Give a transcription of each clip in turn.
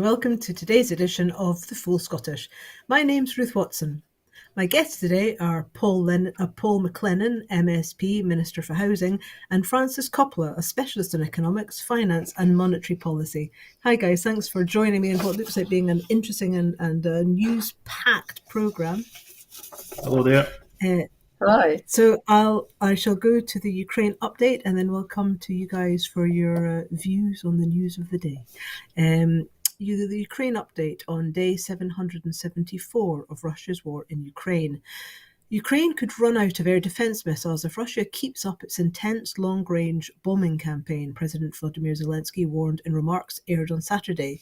welcome to today's edition of The Full Scottish. My name's Ruth Watson. My guests today are Paul McLennan, MSP, Minister for Housing, and Francis Coppola, a specialist in economics, finance and monetary policy. Hi guys, thanks for joining me in what looks like being an interesting and news-packed programme. Hello there. Hi. So I shall go to the Ukraine update and then we'll come to you guys for your views on the news of the day. The Ukraine update on day 774 of Russia's war in Ukraine. Ukraine could run out of air defense missiles if Russia keeps up its intense long-range bombing campaign, President Volodymyr Zelensky warned in remarks aired on Saturday.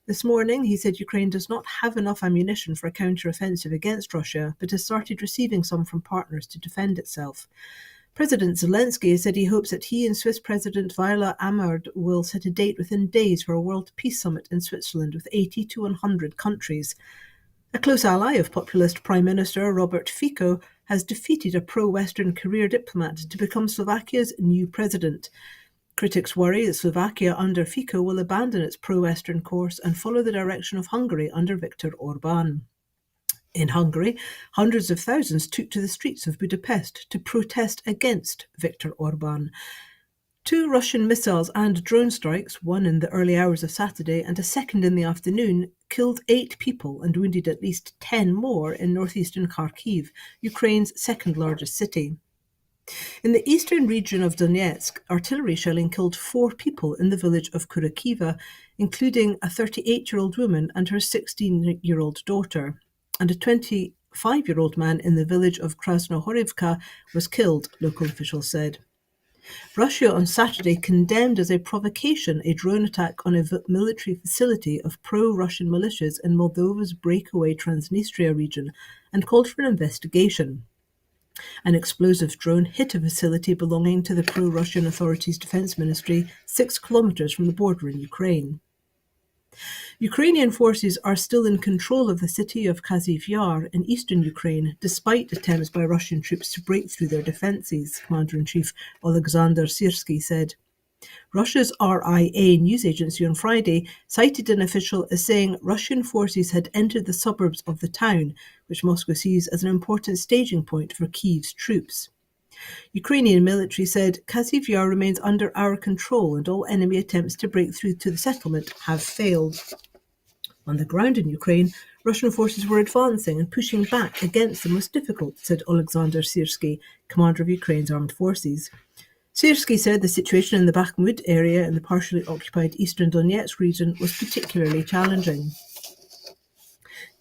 This morning, he said Ukraine does not have enough ammunition for a counter-offensive against Russia, but has started receiving some from partners to defend itself. President Zelensky said he hopes that he and Swiss President Viola Amherd will set a date within days for a World Peace Summit in Switzerland with 80 to 100 countries. A close ally of populist Prime Minister Robert Fico has defeated a pro-Western career diplomat to become Slovakia's new president. Critics worry that Slovakia under Fico will abandon its pro-Western course and follow the direction of Hungary under Viktor Orbán. In Hungary, hundreds of thousands took to the streets of Budapest to protest against Viktor Orbán. 2 Russian missiles and drone strikes, one in the early hours of Saturday and a second in the afternoon, killed 8 people and wounded at least 10 more in northeastern Kharkiv, Ukraine's second largest city. In the eastern region of Donetsk, artillery shelling killed 4 people in the village of Kurakiva, including a 38-year-old woman and her 16-year-old daughter. And a 25-year-old man in the village of Krasnohorivka was killed, local officials said. Russia on Saturday condemned as a provocation a drone attack on a military facility of pro-Russian militias in Moldova's breakaway Transnistria region and called for an investigation. An explosive drone hit a facility belonging to the pro-Russian authorities' defense ministry 6 kilometers from the border in Ukraine. Ukrainian forces are still in control of the city of Kazhiv Yar in eastern Ukraine, despite attempts by Russian troops to break through their defences, Commander-in-Chief Alexander Syrsky said. Russia's RIA news agency on Friday cited an official as saying Russian forces had entered the suburbs of the town, which Moscow sees as an important staging point for Kyiv's troops. Ukrainian military said Kazhiv Yar remains under our control and all enemy attempts to break through to the settlement have failed. On the ground in Ukraine, Russian forces were advancing and pushing back against them was difficult, said Alexander Syrsky, commander of Ukraine's armed forces. Syrsky said the situation in the Bakhmut area in the partially occupied eastern Donetsk region was particularly challenging.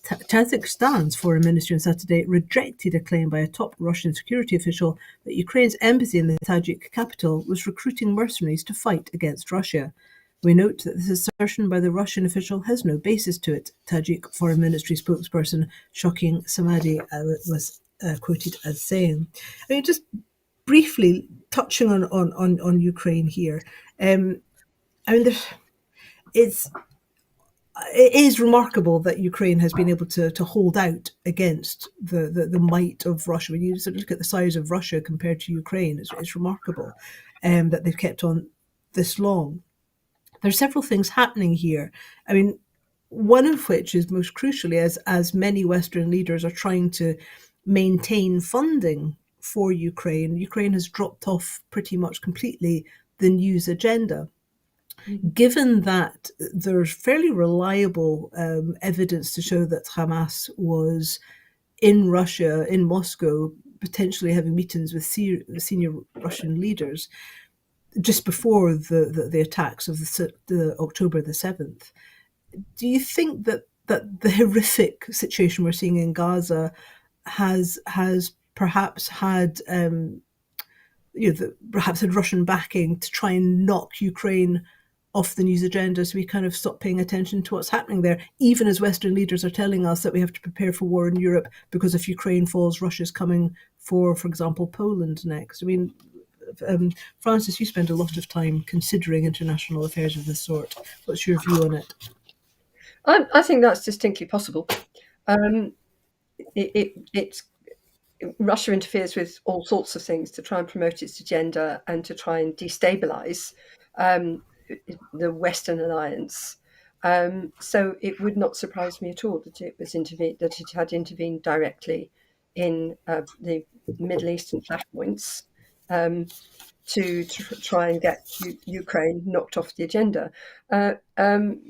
Tajikstan's foreign ministry on Saturday rejected a claim by a top Russian security official that Ukraine's embassy in the Tajik capital was recruiting mercenaries to fight against Russia. We note that this assertion by the Russian official has no basis to it, Tajik Foreign Ministry spokesperson Shokin Samadi was quoted as saying. I mean, just briefly touching on Ukraine here. It is remarkable that Ukraine has been able to hold out against the might of Russia. When you sort of look at the size of Russia compared to Ukraine, it's remarkable that they've kept on this long. There's several things happening here. I mean, one of which is most crucially, as many Western leaders are trying to maintain funding for Ukraine, Ukraine has dropped off pretty much completely the news agenda. Given that there's fairly reliable evidence to show that Hamas was in Russia, in Moscow, potentially having meetings with senior Russian leaders just before the attacks of the October the 7th, do you think that the horrific situation we're seeing in Gaza has perhaps had perhaps had Russian backing to try and knock Ukraine off the news agenda, so we kind of stop paying attention to what's happening there, even as Western leaders are telling us that we have to prepare for war in Europe because if Ukraine falls, Russia's coming for example, Poland next. I mean, Francis, you spend a lot of time considering international affairs of this sort. What's your view on it? I think that's distinctly possible. Russia interferes with all sorts of things to try and promote its agenda and to try and destabilize the Western alliance. So it would not surprise me at all that it had intervened directly in the Middle Eastern flashpoints, to try and get Ukraine knocked off the agenda. Uh, um,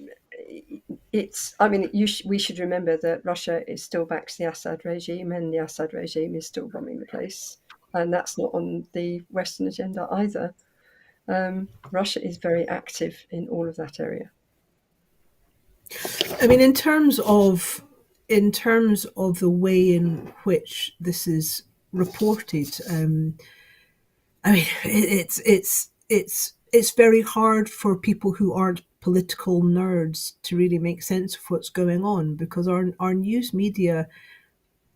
we should remember that Russia is still backs the Assad regime, and the Assad regime is still bombing the place, and that's not on the Western agenda either. Russia is very active in all of that area. I mean, in terms of the way in which this is reported, I mean, it's very hard for people who aren't political nerds to really make sense of what's going on, because our news media.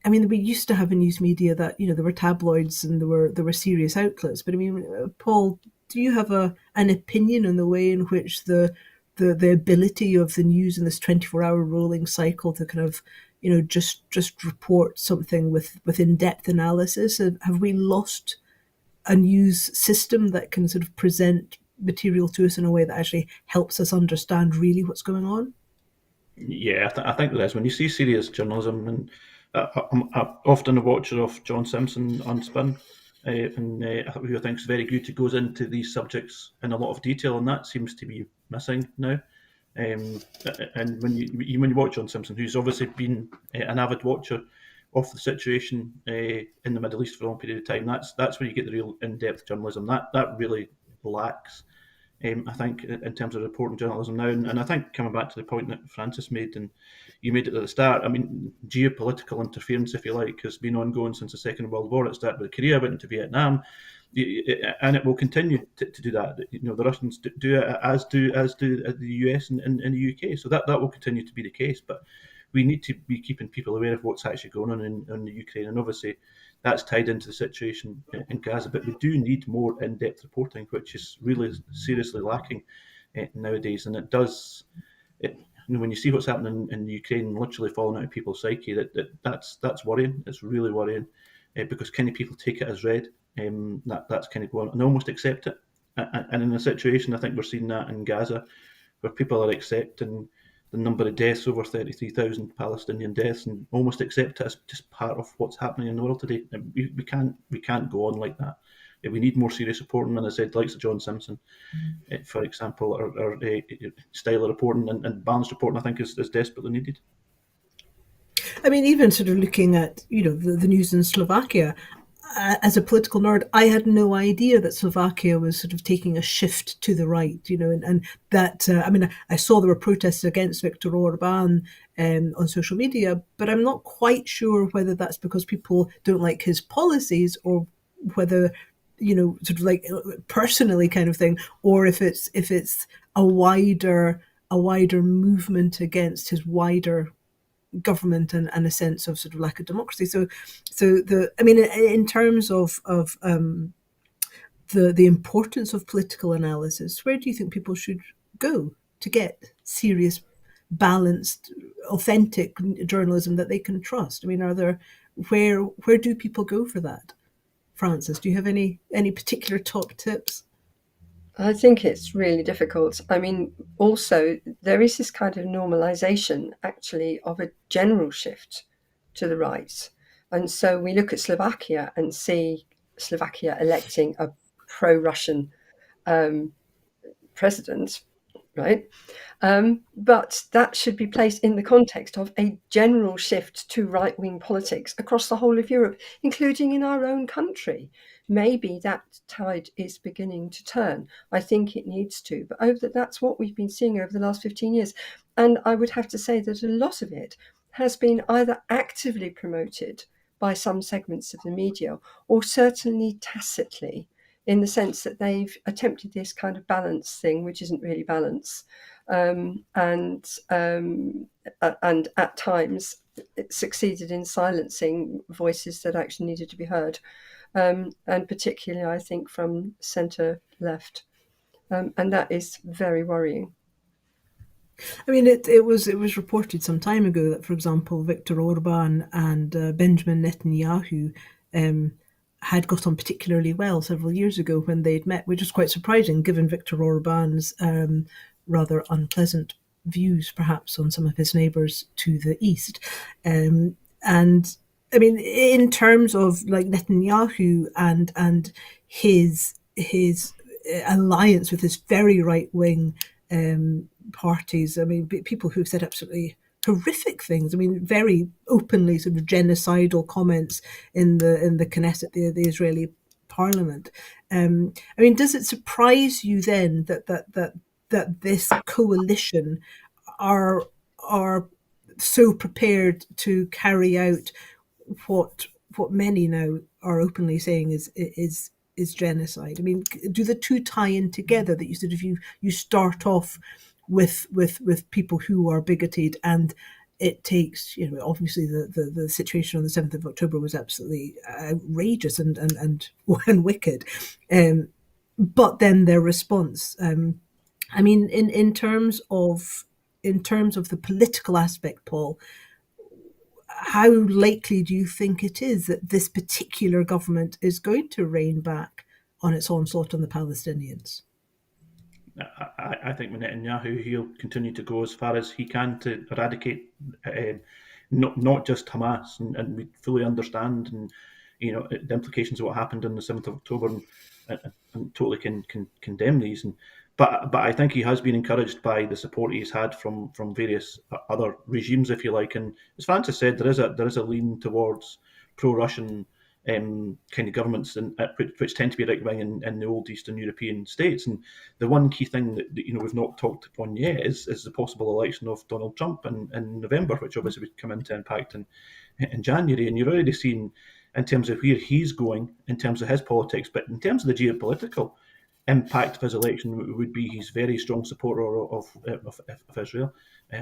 I mean, we used to have a news media that, there were tabloids and there were serious outlets. But I mean, Paul, do you have an opinion on the way in which the ability of the news in this 24-hour rolling cycle to kind of, just report something with in-depth analysis? Have we lost a news system that can sort of present material to us in a way that actually helps us understand really what's going on? Yeah, I think there is. When you see serious journalism, and I'm often a watcher of John Simpson on Spin, who I think is very good. He goes into these subjects in a lot of detail, and that seems to be missing now. And when you watch John Simpson, who's obviously been an avid watcher of the situation in the Middle East for a long period of time, that's where you get the real in-depth journalism. That really lacks, I think, in terms of reporting journalism now. And I think, coming back to the point that Francis made, and you made it at the start, I mean, geopolitical interference, if you like, has been ongoing since the Second World War. It started with Korea, went into Vietnam, and it will continue to do that. The Russians do it, as do the US and the UK. So that will continue to be the case. But we need to be keeping people aware of what's actually going on in the Ukraine, and obviously that's tied into the situation in Gaza. But we do need more in-depth reporting, which is really seriously lacking nowadays. And it does. When you see what's happening in the Ukraine, literally falling out of people's psyche, that's worrying. It's really worrying, because kind of people take it as read. That's kind of going and almost accept it. And in a situation, I think we're seeing that in Gaza, where people are accepting the number of deaths, over 33,000 Palestinian deaths, and almost accept it as just part of what's happening in the world today. And we can't go on like that. We need more serious reporting, and as I said, likes of John Simpson, for example, or style of reporting and balanced reporting, I think is desperately needed. I mean, even sort of looking at, the news in Slovakia, as a political nerd, I had no idea that Slovakia was sort of taking a shift to the right, and that, I mean, I saw there were protests against Viktor Orban on social media, but I'm not quite sure whether that's because people don't like his policies, or whether, sort of like personally kind of thing, or if it's a wider movement against his wider government and a sense of sort of lack of democracy. So I mean, in terms of the importance of political analysis, where do you think people should go to get serious, balanced, authentic journalism that they can trust? I mean, where do people go for that? Francis, do you have any particular top tips? I think it's really difficult. I mean, also, there is this kind of normalization, actually, of a general shift to the right. And so we look at Slovakia and see Slovakia electing a pro-Russian president, right? But that should be placed in the context of a general shift to right-wing politics across the whole of Europe, including in our own country. Maybe that tide is beginning to turn. I think it needs to, but that's what we've been seeing over the last 15 years. And I would have to say that a lot of it has been either actively promoted by some segments of the media, or certainly tacitly, in the sense that they've attempted this kind of balance thing, which isn't really balance, and at times it succeeded in silencing voices that actually needed to be heard, and particularly, I think, from centre left, and that is very worrying. I mean, it was reported some time ago that, for example, Viktor Orban and Benjamin Netanyahu had got on particularly well several years ago when they'd met, which is quite surprising given Viktor Orban's rather unpleasant views perhaps on some of his neighbours to the east. And I mean, in terms of like Netanyahu and his alliance with this very right wing parties. I mean, people who've said absolutely horrific things. I mean, very openly sort of genocidal comments in the Knesset, the Israeli parliament. I mean, does it surprise you then that this coalition are so prepared to carry out what many now are openly saying is genocide? I mean, do the two tie in together? That you sort of you start off with people who are bigoted, and it takes, you know, obviously the situation on the 7th of October was absolutely outrageous and wicked, but then their response. I mean, in terms of the political aspect, Paul, how likely do you think it is that this particular government is going to rein back on its onslaught on the Palestinians? I think with Netanyahu, he'll continue to go as far as he can to eradicate not just Hamas, and we fully understand, and you know, the implications of what happened on the 7th of October, and totally can condemn these. But I think he has been encouraged by the support he's had from various other regimes, if you like. And as Francis said, there is a lean towards pro-Russian kind of governments, which tend to be right wing in the old Eastern European states. And the one key thing that you know we've not talked upon yet is the possible election of Donald Trump in November, which obviously would come into impact in January. And you're already seeing, in terms of where he's going, in terms of his politics, but in terms of the geopolitical impact of his election would be he's very strong supporter of Israel.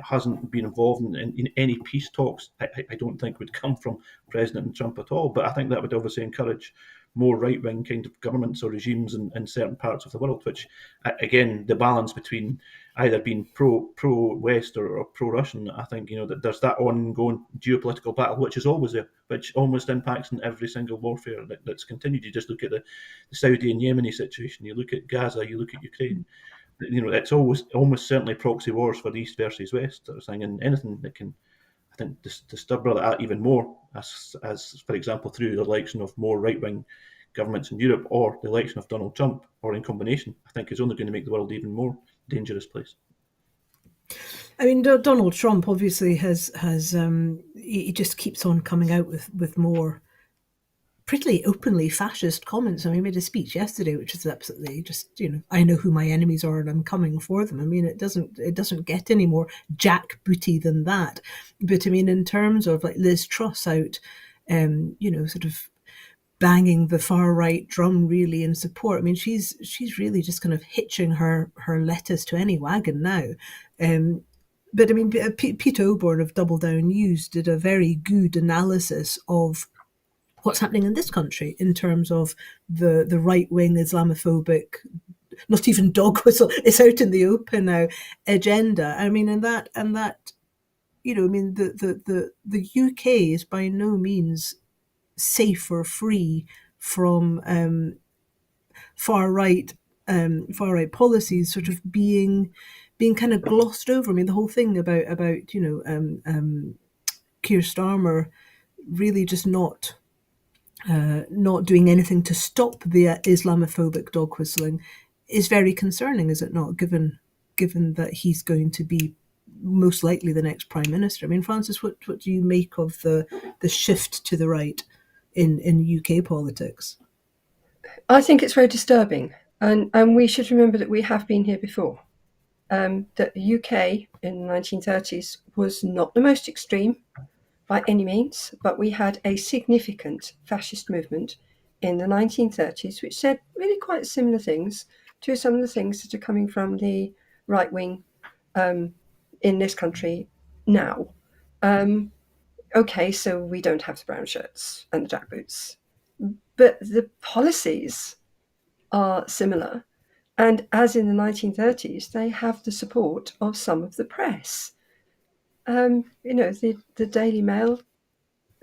Hasn't been involved in any peace talks. I don't think would come from President Trump at all. But I think that would obviously encourage more right-wing kind of governments or regimes in certain parts of the world, which, again, the balance between either being pro-West or pro-Russian, I think, you know, that there's that ongoing geopolitical battle, which is always there, which almost impacts in every single warfare that's continued. You just look at the Saudi and Yemeni situation, you look at Gaza, you look at Ukraine. You know, it's almost certainly proxy wars for the East versus West sort of thing, and anything that can, I think, disturb that even more, as for example, through the election of more right-wing governments in Europe, or the election of Donald Trump, or in combination, I think is only going to make the world even more dangerous place. I mean, Donald Trump obviously has he just keeps on coming out with more pretty openly fascist comments. I mean, he made a speech yesterday, which is absolutely just, you know, I know who my enemies are and I'm coming for them. I mean, it doesn't get any more jackbooty than that. But I mean, in terms of like Liz Truss out, you know, sort of banging the far right drum really in support. I mean, she's really just kind of hitching her lettuce to any wagon now. But I mean, Pete Oborne of Double Down News did a very good analysis of what's happening in this country in terms of the right-wing Islamophobic, not even dog whistle, it's out in the open now, agenda. I mean, and that, you know, I mean, the UK is by no means safe or free from far right policies sort of being kind of glossed over. I mean, the whole thing about you know Keir Starmer really just not doing anything to stop the Islamophobic dog whistling is very concerning, is it not? Given that he's going to be most likely the next prime minister. I mean, Francis, what do you make of the shift to the right in UK politics? I think it's very disturbing, and we should remember that we have been here before. That the UK in the 1930s was not the most extreme by any means, but we had a significant fascist movement in the 1930s, which said really quite similar things to some of the things that are coming from the right wing in this country now. Okay, so we don't have the brown shirts and the jackboots, but the policies are similar. And as in the 1930s, they have the support of some of the press. You know, the Daily Mail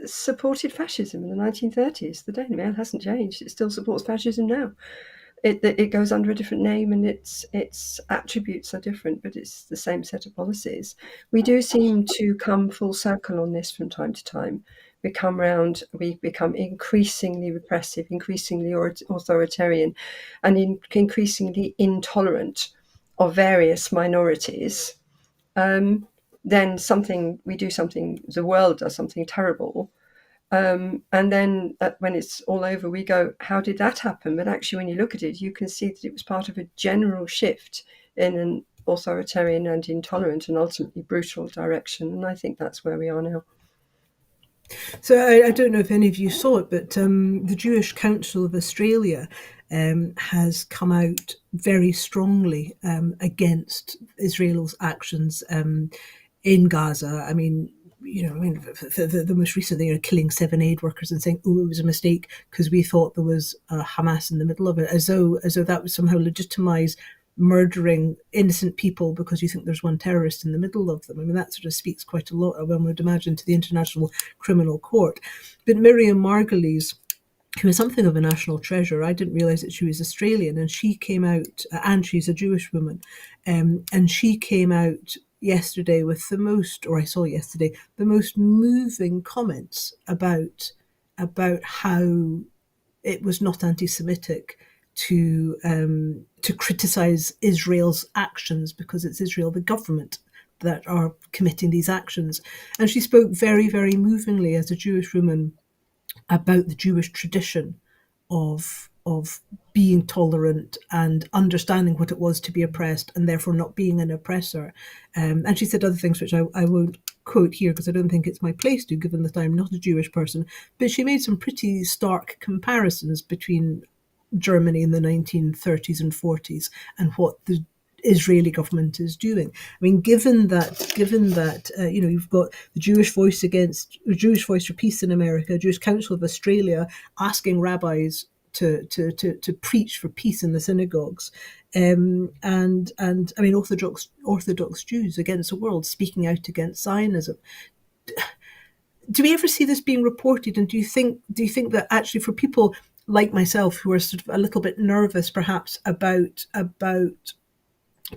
supported fascism in the 1930s. The Daily Mail hasn't changed. It still supports fascism now. it goes under a different name, and its attributes are different, but it's the same set of policies. We do seem to come full circle on this from time to time. We become increasingly repressive, increasingly authoritarian, and increasingly intolerant of various minorities. Then the world does something terrible. And then when it's all over, we go, how did that happen? But actually, when you look at it, you can see that it was part of a general shift in an authoritarian and intolerant and ultimately brutal direction. And I think that's where we are now. So I don't know if any of you saw it, but the Jewish Council of Australia has come out very strongly against Israel's actions in Gaza. I mean, the most recent thing, killing 7 aid workers and saying, "Oh, it was a mistake because we thought there was Hamas in the middle of it," as though that would somehow legitimize murdering innocent people because you think there's one terrorist in the middle of them. I mean, that sort of speaks quite a lot, one would imagine, to the International Criminal Court. But Miriam Margolyes, who is something of a national treasure, I didn't realise that she was Australian, and she came out, and she's a Jewish woman, and she came out yesterday with the most moving comments about how it was not anti-Semitic to criticize Israel's actions because it's Israel, the government, that are committing these actions. And she spoke very, very movingly as a Jewish woman about the Jewish tradition of being tolerant and understanding what it was to be oppressed and therefore not being an oppressor. And she said other things which I won't quote here because I don't think it's my place to, given that I'm not a Jewish person. But she made some pretty stark comparisons between Germany in the 1930s and 40s and what the Israeli government is doing. I mean, given that you've got the Jewish Voice for Peace in America, Jewish Council of Australia asking rabbis to preach for peace in the synagogues, and I mean Orthodox Jews against the world speaking out against Zionism. Do we ever see this being reported? And do you think that actually for people like myself who are sort of a little bit nervous perhaps about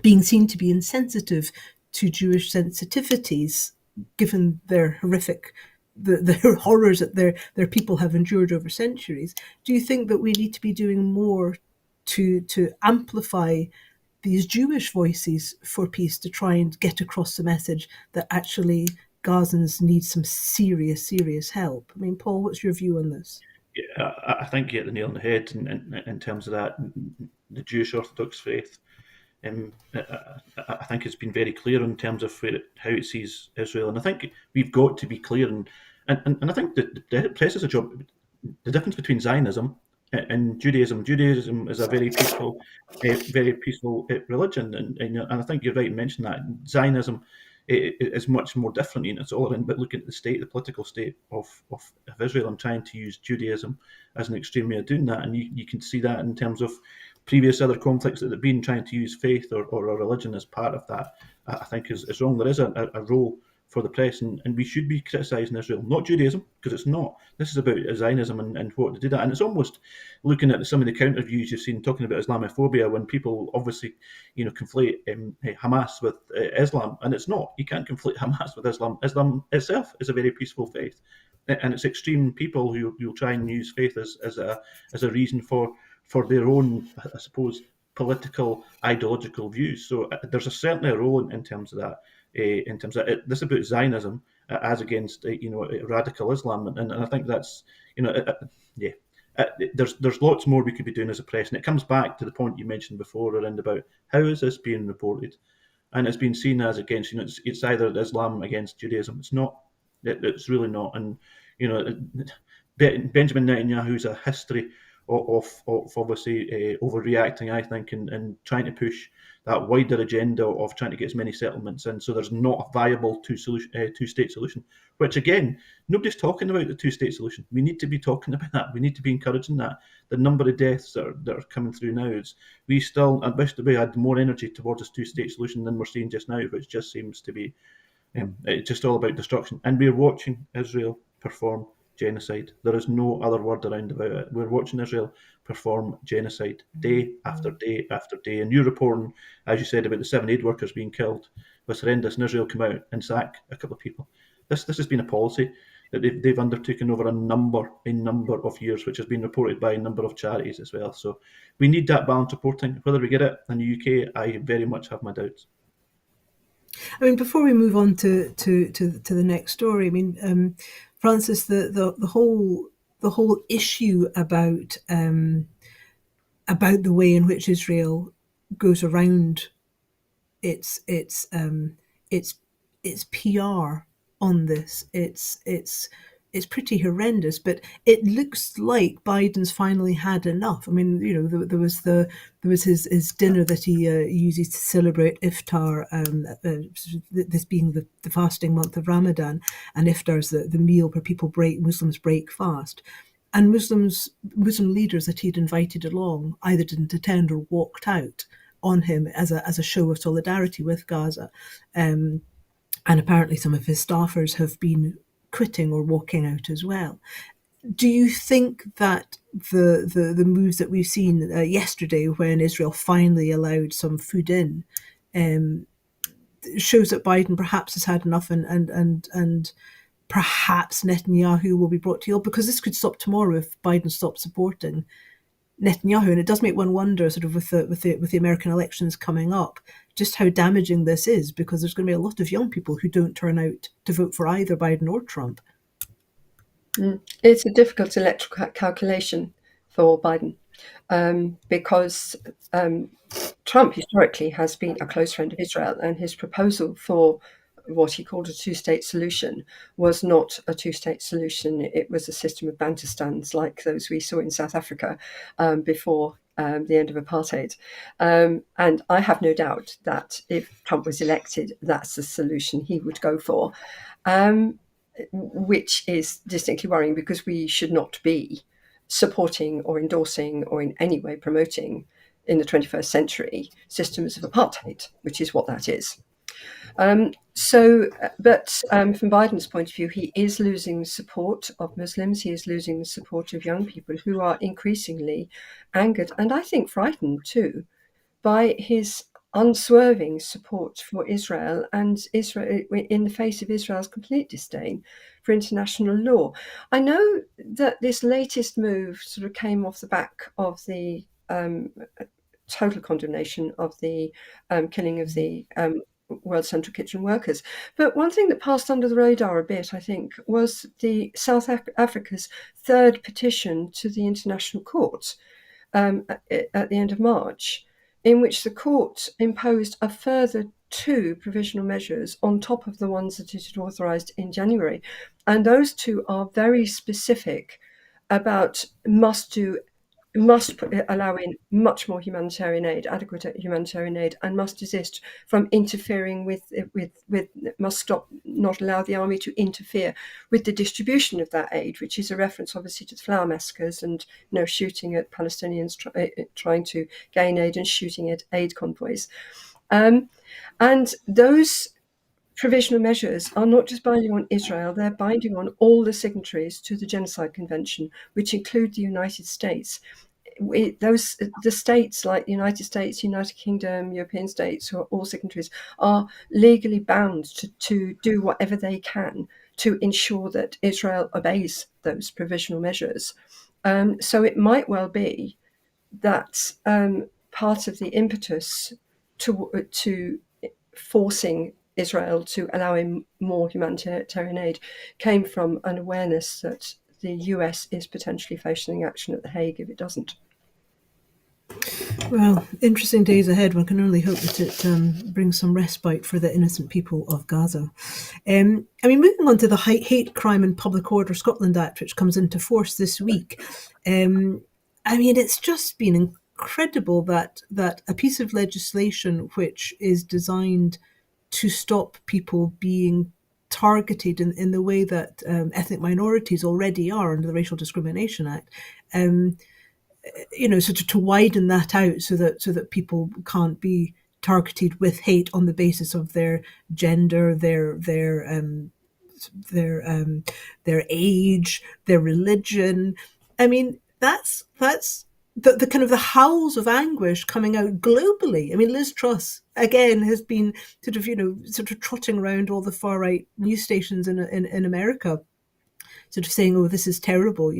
being seen to be insensitive to Jewish sensitivities, given their horrific, the horrors that their people have endured over centuries, do you think that we need to be doing more to amplify these Jewish voices for peace, to try and get across the message that actually Gazans need some serious help? I mean, Paul, what's your view on this? Yeah, I think you hit the nail on the head in terms of that. The Jewish Orthodox faith, I think it's been very clear in terms of how it sees Israel, and I think we've got to be clear. And I think that the press is a job. The difference between Zionism and Judaism. Judaism is a very peaceful religion, and I think you're right to mention that. Zionism is much more different, and it's all about looking at the political state of Israel, and trying to use Judaism as an extreme way of doing that. And you can see that in terms of previous other conflicts that have been trying to use faith or a religion as part of that. I think is wrong. There is a role for the press, and we should be criticising Israel, not Judaism, because it's not. This is about Zionism and what to do that. And it's almost looking at some of the counter views you've seen talking about Islamophobia, when people obviously, conflate Hamas with Islam, and it's not. You can't conflate Hamas with Islam. Islam itself is a very peaceful faith, and it's extreme people who will try and use faith as a reason for their own, I suppose, political, ideological views. So there's certainly a role in terms of that. In terms of this about Zionism as against radical Islam, and I think that's there's lots more we could be doing as a press, and it comes back to the point you mentioned before around about how is this being reported, and it's been seen as against it's either Islam against Judaism. It's not. It's really not, and Benjamin Netanyahu's a history of obviously overreacting, I think, and trying to push that wider agenda of trying to get as many settlements in. So there's not a viable two-state solution, which again, nobody's talking about the two-state solution. We need to be talking about that. We need to be encouraging that. The number of deaths that are coming through now, I wish that we had more energy towards this two-state solution than we're seeing just now, which just seems to be it's just all about destruction. And we're watching Israel perform genocide. There is no other word around about it. We're watching Israel perform genocide day after day after day. And you reporting, as you said, about the 7 aid workers being killed was horrendous, and Israel come out and sack a couple of people. This has been a policy that they've undertaken over a number of years, which has been reported by a number of charities as well. So we need that balanced reporting. Whether we get it in the UK, I very much have my doubts. I mean, before we move on to the next story, I mean, Francis, the whole issue about the way in which Israel goes around its PR on this. It's pretty horrendous, but it looks like Biden's finally had enough. I mean, there was his dinner that he uses to celebrate Iftar, this being the fasting month of Ramadan, and Iftar is the meal where Muslims break fast. And Muslim leaders that he'd invited along either didn't attend or walked out on him as a show of solidarity with Gaza. And apparently some of his staffers have been quitting or walking out as well. Do you think that the moves that we've seen yesterday, when Israel finally allowed some food in, shows that Biden perhaps has had enough, and perhaps Netanyahu will be brought to heel? Because this could stop tomorrow if Biden stops supporting Netanyahu, and it does make one wonder, sort of with the American elections coming up, just how damaging this is, because there's going to be a lot of young people who don't turn out to vote for either Biden or Trump. It's a difficult electoral calculation for Biden, because Trump historically has been a close friend of Israel, and his proposal for what he called a two-state solution was not a two-state solution. It was a system of Bantustans like those we saw in South Africa before the end of apartheid. And I have no doubt that if Trump was elected, that's the solution he would go for, which is distinctly worrying, because we should not be supporting or endorsing or in any way promoting in the 21st century systems of apartheid, which is what that is. But from Biden's point of view, he is losing the support of Muslims. He is losing the support of young people who are increasingly angered, and I think frightened too, by his unswerving support for Israel, and Israel in the face of Israel's complete disdain for international law. I know that this latest move sort of came off the back of the total condemnation of the killing of the World Central Kitchen workers. But one thing that passed under the radar a bit, I think, was the South Africa's third petition to the International Court at the end of March, in which the court imposed a further 2 provisional measures on top of the ones that it had authorised in January. And those 2 are very specific about must allow in much more humanitarian aid, adequate humanitarian aid, and must desist from interfering must not allow the army to interfere with the distribution of that aid, which is a reference obviously to the flower massacres and shooting at Palestinians trying to gain aid and shooting at aid convoys. And those provisional measures are not just binding on Israel, they're binding on all the signatories to the Genocide Convention, which include the United States. The states like the United States, United Kingdom, European states, who are all signatories, are legally bound to do whatever they can to ensure that Israel obeys those provisional measures. So it might well be that part of the impetus to forcing Israel to allow in more humanitarian aid came from an awareness that the US is potentially facing action at The Hague if it doesn't. Well, interesting days ahead. One can only hope that it brings some respite for the innocent people of Gaza. Moving on to the Hate Crime and Public Order Scotland Act, which comes into force this week. It's just been incredible that a piece of legislation which is designed to stop people being targeted in the way that ethnic minorities already are under the Racial Discrimination Act, to widen that out so that people can't be targeted with hate on the basis of their gender, their their age, their religion. I mean, that's the kind of the howls of anguish coming out globally. I mean, Liz Truss again has been sort of trotting around all the far right news stations in America, sort of saying, "Oh, this is terrible,"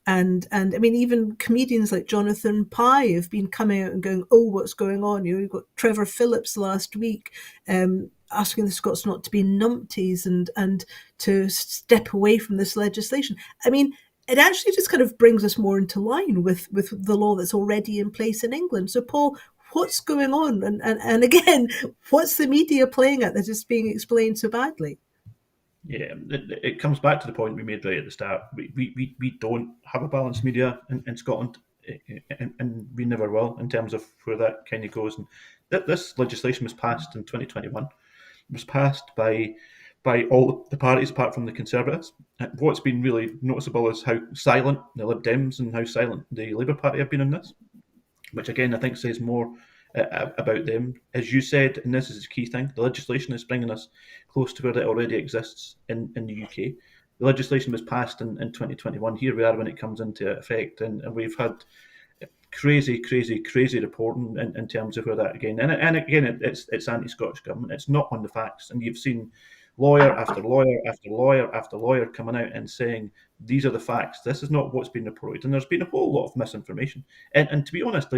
and I mean, even comedians like Jonathan Pye have been coming out and going, "Oh, what's going on?" You've got Trevor Phillips last week asking the Scots not to be numpties and to step away from this legislation. I mean, it actually just kind of brings us more into line with the law that's already in place in England. So, Paul, what's going on? And again, what's the media playing at that is being explained so badly? Yeah, it comes back to the point we made right at the start. We don't have a balanced media in Scotland, and we never will in terms of where that kind of goes. And this legislation was passed in 2021. It was passed by all the parties apart from the Conservatives. What's been really noticeable is how silent the Lib Dems and how silent the Labour Party have been on this, which again I think says more about them. As you said, and this is the key thing, the legislation is bringing us close to where it already exists in the UK. The legislation was passed in 2021. Here we are when it comes into effect, and we've had crazy reporting in terms of where that again. And again, it's anti-Scottish government. It's not on the facts, and you've seen lawyer after lawyer after lawyer after lawyer coming out and saying these are the facts. This is not what's been reported, and there's been a whole lot of misinformation. And to be honest,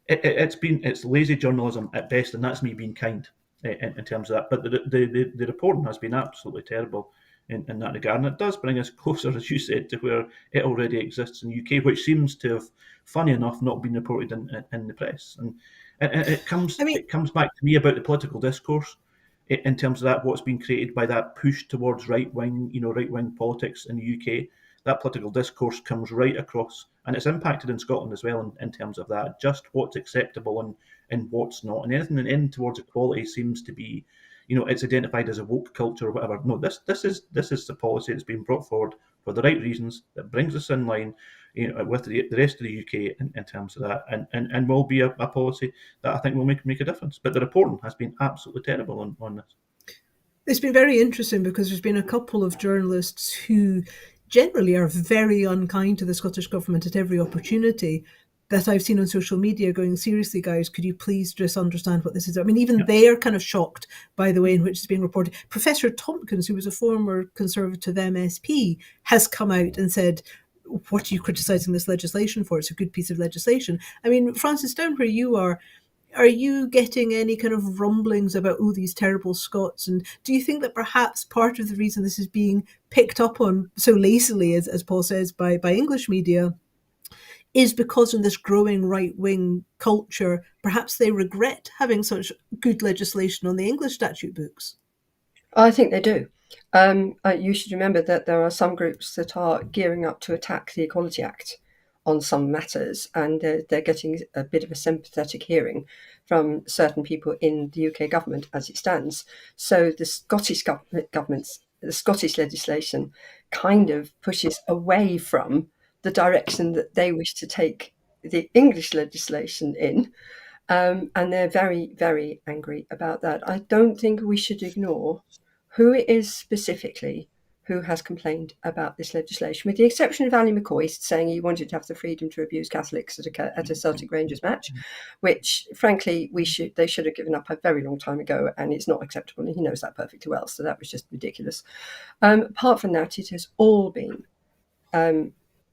it's lazy journalism at best, and that's me being kind in terms of that. But the reporting has been absolutely terrible in that regard, and it does bring us closer, as you said, to where it already exists in the UK, which seems to have, funny enough, not been reported in the press. And it comes back to me about the political discourse in terms of that, what's been created by that push towards right wing politics in the UK. That political discourse comes right across, and it's impacted in Scotland as well in terms of that, just what's acceptable and what's not. And anything in towards equality seems to be, it's identified as a woke culture or whatever. No, this is the policy that's been brought forward for the right reasons, that brings us in line, with the rest of the UK in terms of that, and will be a policy that I think will make a difference. But the reporting has been absolutely terrible on this. It's been very interesting because there's been a couple of journalists who generally are very unkind to the Scottish Government at every opportunity that I've seen on social media going, seriously, guys, could you please just understand what this is? I mean, even they are kind of shocked by the way in which it's being reported. Professor Tompkins, who was a former Conservative MSP, has come out and said, what are you criticising this legislation for? It's a good piece of legislation. I mean, Francis, down where you are you getting any kind of rumblings about, oh, these terrible Scots? And do you think that perhaps part of the reason this is being picked up on so lazily, as Paul says, by English media, is because in this growing right-wing culture, perhaps they regret having such good legislation on the English statute books? I think they do. You should remember that there are some groups that are gearing up to attack the Equality Act on some matters, and they're getting a bit of a sympathetic hearing from certain people in the UK government as it stands. So the Scottish government's the Scottish legislation kind of pushes away from the direction that they wish to take the English legislation in. And they're very, very angry about that. I don't think we should ignore who it is specifically who has complained about this legislation, with the exception of Ali McCoy saying he wanted to have the freedom to abuse Catholics at a Celtic Rangers match, which, frankly, they should have given up a very long time ago, and it's not acceptable, and he knows that perfectly well, so that was just ridiculous. Apart from that, it has all been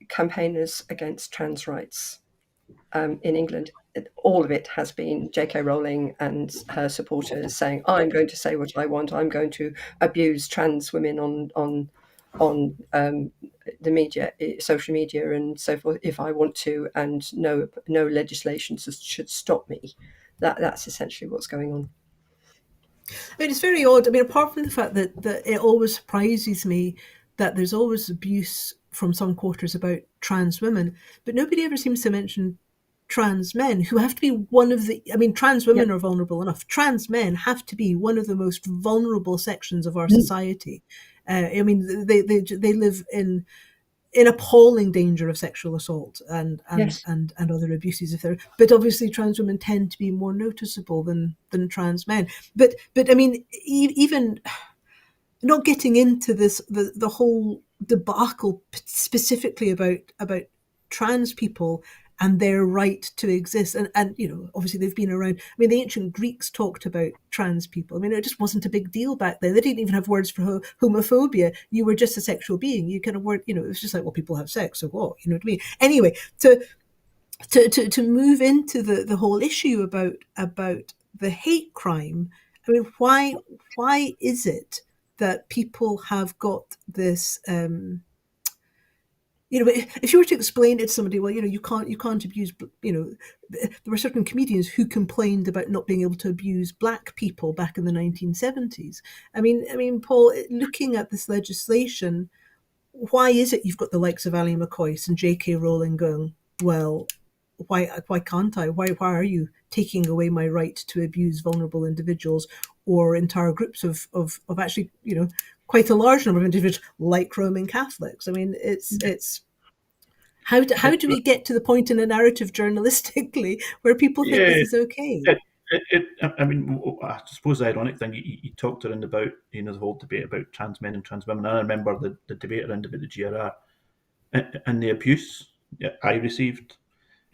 campaigners against trans rights in England. All of it has been J.K. Rowling and her supporters saying, I'm going to say what I want, I'm going to abuse trans women on the media, social media and so forth, if I want to, and no legislation should stop me. That's essentially what's going on. I mean, it's very odd. I mean, apart from the fact that it always surprises me that there's always abuse from some quarters about trans women, but nobody ever seems to mention trans men, who have to be one of the, I mean, trans women are vulnerable enough. Trans men have to be one of the most vulnerable sections of our society. I mean, they live in appalling danger of sexual assault and other abuses. But obviously trans women tend to be more noticeable than trans men. But I mean, even not getting into this the whole debacle specifically about trans people and their right to exist. And obviously they've been around. I mean, the ancient Greeks talked about trans people. I mean, it just wasn't a big deal back then. They didn't even have words for homophobia. You were just a sexual being. You kind of weren't, it was just like, well, people have sex, so what? You know what I mean? Anyway, to move into the whole issue about the hate crime. I mean, why is it that people have got this? If you were to explain it to somebody, well, you can't abuse. There were certain comedians who complained about not being able to abuse black people back in the 1970s. I mean, Paul, looking at this legislation, why is it you've got the likes of Ali McCoy and J.K. Rowling going, well, why can't I? Why are you taking away my right to abuse vulnerable individuals or entire groups of actually, quite a large number of individuals like Roman Catholics? I mean, it's how do we get to the point in a narrative journalistically where people think this is okay? I mean, I suppose the ironic thing, you talked around about, the whole debate about trans men and trans women. I remember the debate around about the GRR and the abuse I received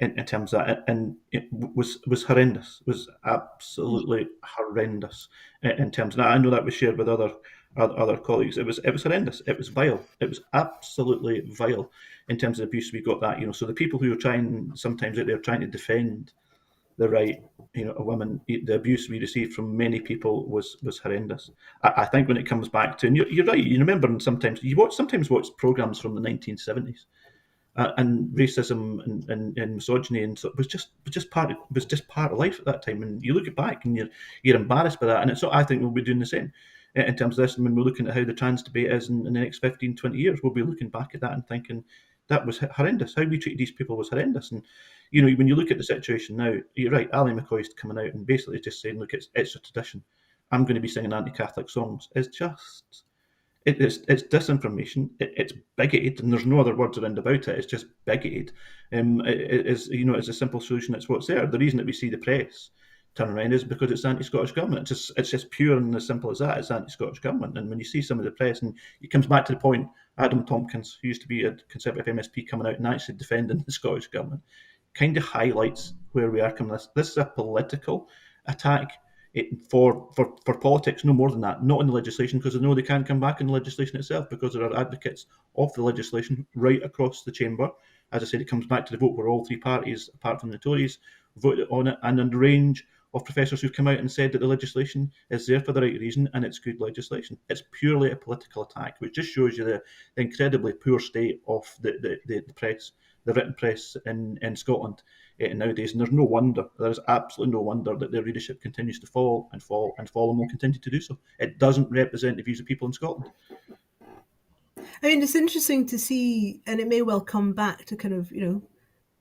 in terms of that, and it was horrendous. It was absolutely horrendous in terms of that. I know that was shared with other colleagues. It was horrendous. It was vile. It was absolutely vile in terms of abuse. We got that, So the people who are sometimes out there trying to defend the right, a woman, the abuse we received from many people was horrendous. I think when it comes back to, and you're right, you remember, and sometimes watch programs from the 1970s. And racism and misogyny and so was just part of life at that time. And you look back and you're embarrassed by that. And I think we'll be doing the same in terms of this. And when we're looking at how the trans debate is in the next 15, 20 years, we'll be looking back at that and thinking that was horrendous. How we treated these people was horrendous. And when you look at the situation now, you're right. Ali McCoy's coming out and basically just saying, look, it's a tradition. I'm going to be singing anti-Catholic songs. It's disinformation. It's bigoted, and there's no other words around about it. It's just bigoted. It's a simple solution. It's what's there. The reason that we see the press turn around is because it's anti-Scottish government. It's just pure and as simple as that. It's anti-Scottish government. And when you see some of the press, and it comes back to the point, Adam Tompkins, who used to be a Conservative MSP, coming out and actually defending the Scottish government, kind of highlights where we are coming. This is a political attack. For politics, no more than that, not in the legislation, because they know they can't come back in the legislation itself, because there are advocates of the legislation right across the chamber. As I said, it comes back to the vote where all three parties, apart from the Tories, voted on it, and a range of professors who've come out and said that the legislation is there for the right reason and it's good legislation. It's purely a political attack, which just shows you the incredibly poor state of the press, the written press in Scotland nowadays. And there's absolutely no wonder that their readership continues to fall and fall and fall, and will continue to do so. It doesn't represent the views of people in Scotland. I mean, it's interesting to see, and it may well come back to kind of,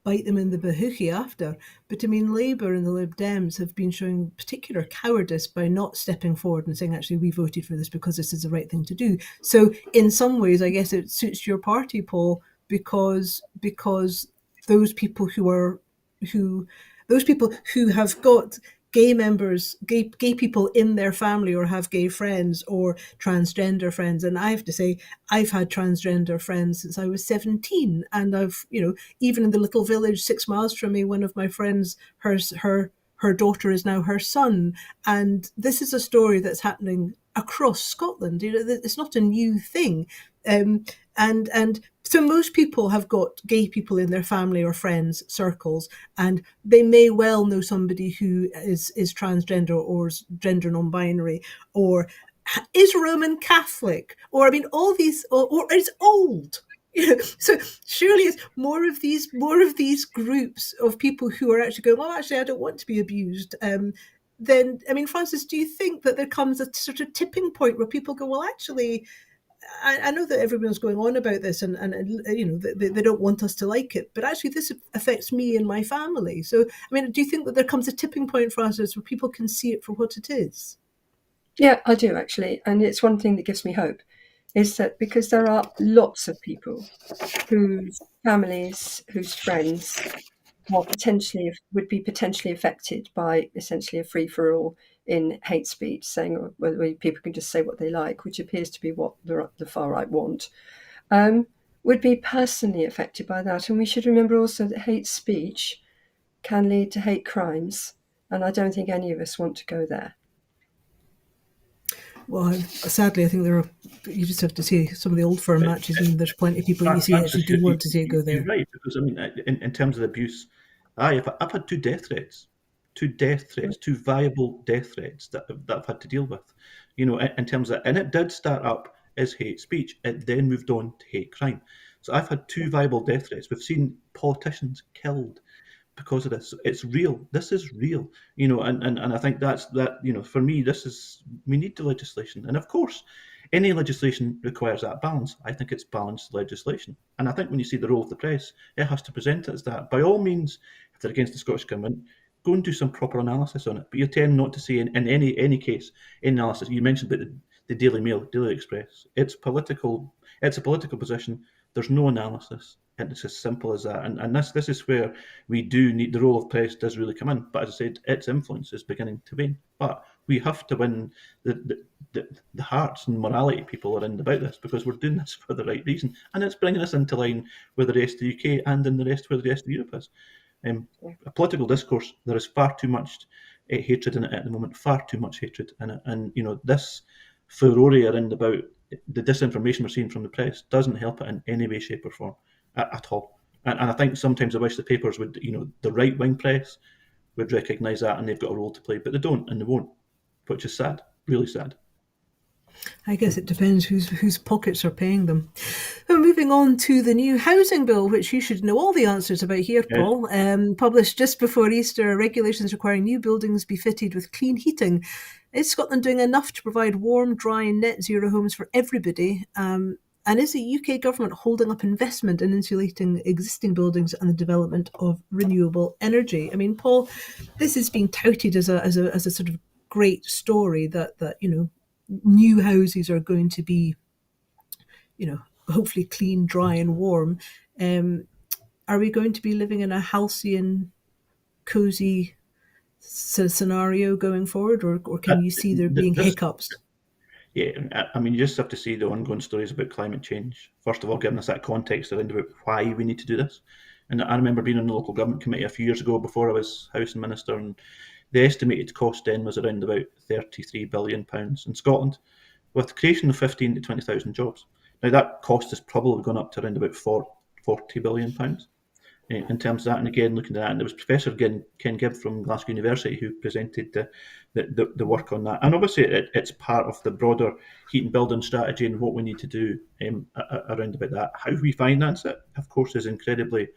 bite them in the bahookie after. But I mean, Labour and the Lib Dems have been showing particular cowardice by not stepping forward and saying, actually, we voted for this because this is the right thing to do. So in some ways, I guess it suits your party, Paul, because those people who have got gay people in their family, or have gay friends or transgender friends. And I have to say, I've had transgender friends since I was 17. And I've, even in the little village 6 miles from me, one of my friends, her daughter is now her son. And this is a story that's happening across Scotland. It's not a new thing. And so most people have got gay people in their family or friends circles, and they may well know somebody who is transgender or is gender non-binary or is Roman Catholic, or I mean all these, or is old. So surely it's more of these groups of people who are actually going, well, actually, I don't want to be abused. Then, I mean, Francis, do you think that there comes a sort of tipping point where people go, well, actually, I know that everyone's going on about this, and they don't want us to like it, but actually this affects me and my family. So, I mean, do you think that there comes a tipping point, Francis, where people can see it for what it is? Yeah, I do actually, and it's one thing that gives me hope, is that because there are lots of people whose families, whose friends would be potentially affected by essentially a free-for-all in hate speech, saying whether people can just say what they like, which appears to be what the far right want, would be personally affected by that. And we should remember also that hate speech can lead to hate crimes, and I don't think any of us want to go there. Well, sadly, I think you just have to see some of the Old Firm matches, and there's plenty of people you see actually do want to see it go there. You're right, because I mean, in terms of abuse, I've had two death threats, two viable death threats that I've had to deal with. In terms of, and it did start up as hate speech. It then moved on to hate crime. So I've had two viable death threats. We've seen politicians killed because of this. It's real. This is real, and I think that, for me, we need the legislation. And of course, any legislation requires that balance. I think it's balanced legislation. And I think when you see the role of the press, it has to present it as that. By all means, if they're against the Scottish Government, go and do some proper analysis on it. But you tend not to see in any case, any analysis. You mentioned about the Daily Mail, Daily Express. It's a political position. There's no analysis. And it's as simple as that. And this is where we do need, the role of press does really come in. But as I said, its influence is beginning to wane. But we have to win the hearts and morality people are in about this, because we're doing this for the right reason. And it's bringing us into line with the rest of the UK and in the rest where the rest of Europe is. A political discourse, there is far too much hatred in it at the moment, far too much hatred in it. And, this furore around about the disinformation we're seeing from the press doesn't help it in any way, shape or form at all. And I think sometimes I wish the papers would, the right-wing press would recognise that, and they've got a role to play, but they don't and they won't, which is sad, really sad. I guess it depends whose pockets are paying them. But moving on to the new housing bill, which you should know all the answers about here, Paul. Published just before Easter, regulations requiring new buildings be fitted with clean heating. Is Scotland doing enough to provide warm, dry and net zero homes for everybody? And is the UK government holding up investment in insulating existing buildings and the development of renewable energy? I mean, Paul, this is being touted as a sort of great story that new houses are going to be, hopefully clean, dry and warm. Are we going to be living in a halcyon, cosy scenario going forward, or can you see there being hiccups? Yeah, I mean, you just have to see the ongoing stories about climate change. First of all, giving us that context around about why we need to do this. And I remember being on the local government committee a few years ago before I was housing minister, and the estimated cost then was around about £33 billion in Scotland, with the creation of 15 to 20,000 jobs. Now that cost has probably gone up to around about £40 billion in terms of that. And again, looking at that, and there was Professor Ken Gibb from Glasgow University who presented the work on that. And obviously it's part of the broader heat and building strategy and what we need to do around about that. How we finance it, of course, is incredibly